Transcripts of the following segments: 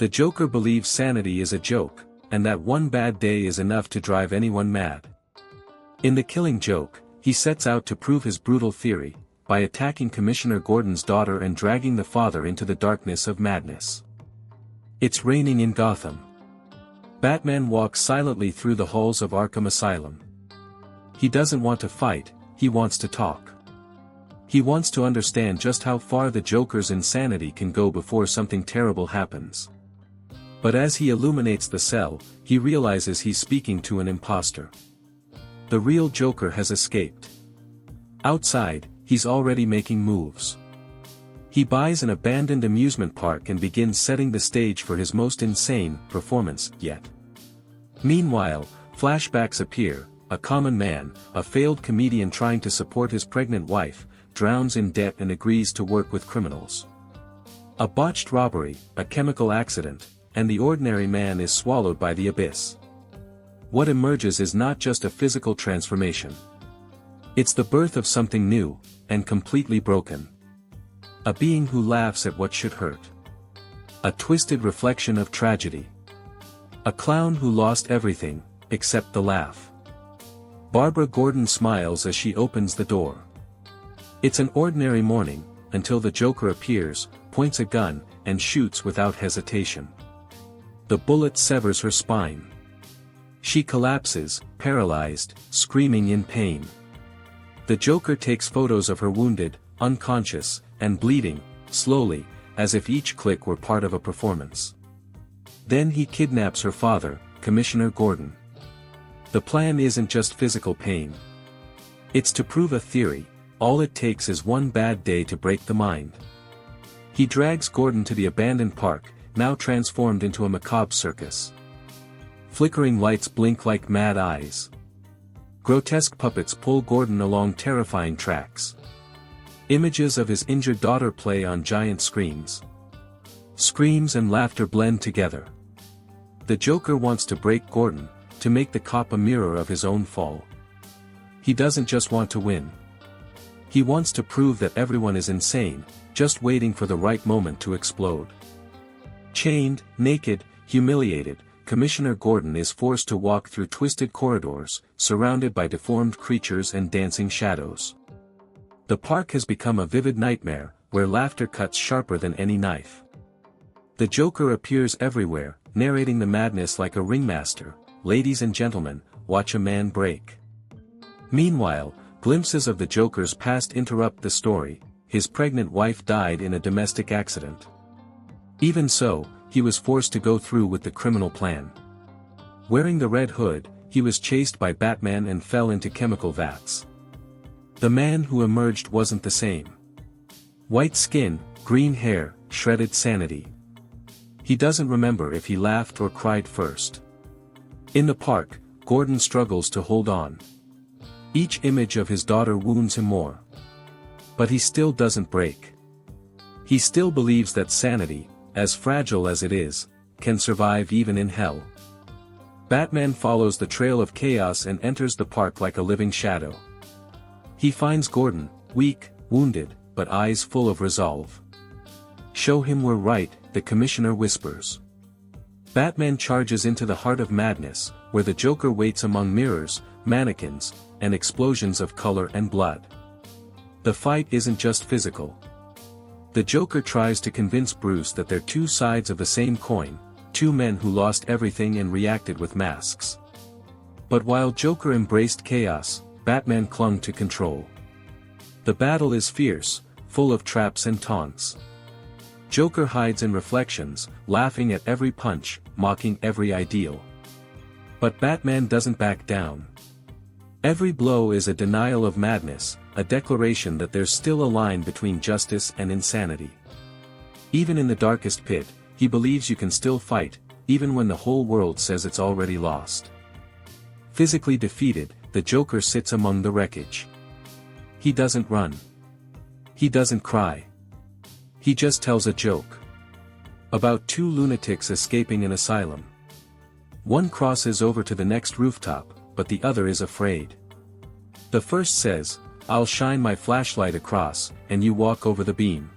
The Joker believes sanity is a joke, and that one bad day is enough to drive anyone mad. In The Killing Joke, he sets out to prove his brutal theory, by attacking Commissioner Gordon's daughter and dragging the father into the darkness of madness. It's raining in Gotham. Batman walks silently through the halls of Arkham Asylum. He doesn't want to fight, he wants to talk. He wants to understand just how far the Joker's insanity can go before something terrible happens. But as he illuminates the cell, he realizes he's speaking to an imposter. The real Joker has escaped. Outside, he's already making moves. He buys an abandoned amusement park and begins setting the stage for his most insane performance yet. Meanwhile, flashbacks appear. A common man, a failed comedian trying to support his pregnant wife, drowns in debt and agrees to work with criminals. A botched robbery, a chemical accident, and the ordinary man is swallowed by the abyss. What emerges is not just a physical transformation. It's the birth of something new, and completely broken. A being who laughs at what should hurt. A twisted reflection of tragedy. A clown who lost everything, except the laugh. Barbara Gordon smiles as she opens the door. It's an ordinary morning, until the Joker appears, points a gun, and shoots without hesitation. The bullet severs her spine. She collapses, paralyzed, screaming in pain. The Joker takes photos of her wounded, unconscious, and bleeding, slowly, as if each click were part of a performance. Then he kidnaps her father, Commissioner Gordon. The plan isn't just physical pain. It's to prove a theory. All it takes is one bad day to break the mind. He drags Gordon to the abandoned park, now transformed into a macabre circus. Flickering lights blink like mad eyes. Grotesque puppets pull Gordon along terrifying tracks. Images of his injured daughter play on giant screens. Screams and laughter blend together. The Joker wants to break Gordon, to make the cop a mirror of his own fall. He doesn't just want to win. He wants to prove that everyone is insane, just waiting for the right moment to explode. Chained, naked, humiliated, Commissioner Gordon is forced to walk through twisted corridors, surrounded by deformed creatures and dancing shadows. The park has become a vivid nightmare, where laughter cuts sharper than any knife. The Joker appears everywhere, narrating the madness like a ringmaster. Ladies and gentlemen, watch a man break. Meanwhile, glimpses of the Joker's past interrupt the story. His pregnant wife died in a domestic accident. Even so, he was forced to go through with the criminal plan. Wearing the red hood, he was chased by Batman and fell into chemical vats. The man who emerged wasn't the same. White skin, green hair, shredded sanity. He doesn't remember if he laughed or cried first. In the park, Gordon struggles to hold on. Each image of his daughter wounds him more. But he still doesn't break. He still believes that sanity, as fragile as it is, can survive even in hell. Batman follows the trail of chaos and enters the park like a living shadow. He finds Gordon, weak, wounded, but eyes full of resolve. "Show him we're right," the Commissioner whispers. Batman charges into the heart of madness, where the Joker waits among mirrors, mannequins, and explosions of color and blood. The fight isn't just physical. The Joker tries to convince Bruce that they're two sides of the same coin, two men who lost everything and reacted with masks. But while Joker embraced chaos, Batman clung to control. The battle is fierce, full of traps and taunts. Joker hides in reflections, laughing at every punch, mocking every ideal. But Batman doesn't back down. Every blow is a denial of madness, a declaration that there's still a line between justice and insanity. Even in the darkest pit, he believes you can still fight, even when the whole world says it's already lost. Physically defeated, the Joker sits among the wreckage. He doesn't run. He doesn't cry. He just tells a joke. About two lunatics escaping an asylum. One crosses over to the next rooftop, but the other is afraid. The first says, "I'll shine my flashlight across, and you walk over the beam."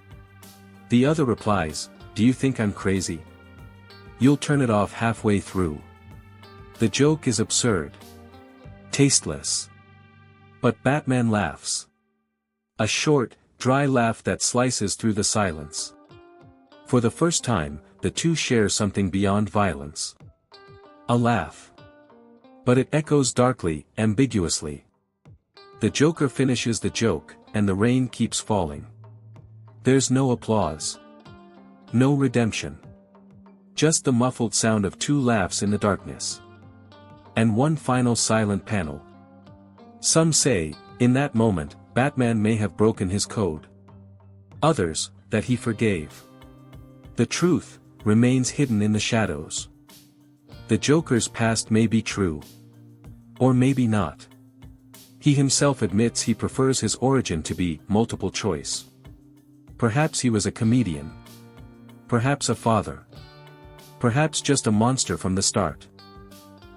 The other replies, "Do you think I'm crazy?" you'll turn it off halfway through. The joke is absurd. Tasteless. But Batman laughs. A short, dry laugh that slices through the silence. For the first time, the two share something beyond violence. A laugh. But it echoes darkly, ambiguously. The Joker finishes the joke, and the rain keeps falling. There's no applause. No redemption. Just the muffled sound of two laughs in the darkness. And one final silent panel. Some say, in that moment, Batman may have broken his code. Others, that he forgave. The truth remains hidden in the shadows. The Joker's past may be true. Or maybe not. He himself admits he prefers his origin to be multiple choice. Perhaps he was a comedian. Perhaps a father. Perhaps just a monster from the start.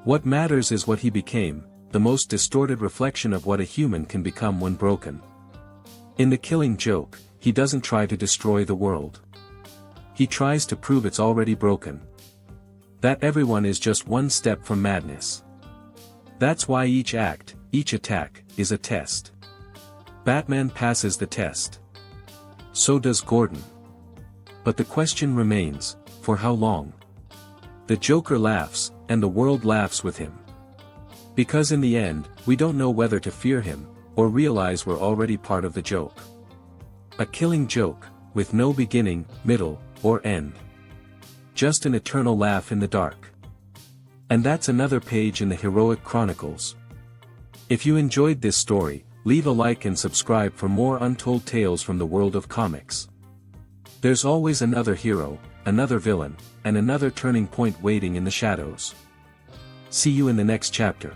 What matters is what he became, the most distorted reflection of what a human can become when broken. In The Killing Joke, he doesn't try to destroy the world. He tries to prove it's already broken. That everyone is just one step from madness. That's why each act, each attack, is a test. Batman passes the test. So does Gordon. But the question remains, for how long? The Joker laughs, and the world laughs with him. Because in the end, we don't know whether to fear him, or realize we're already part of the joke. A killing joke, with no beginning, middle, or end. Just an eternal laugh in the dark. And that's another page in the Heroic Chronicles. If you enjoyed this story, leave a like and subscribe for more untold tales from the world of comics. There's always another hero, another villain, and another turning point waiting in the shadows. See you in the next chapter.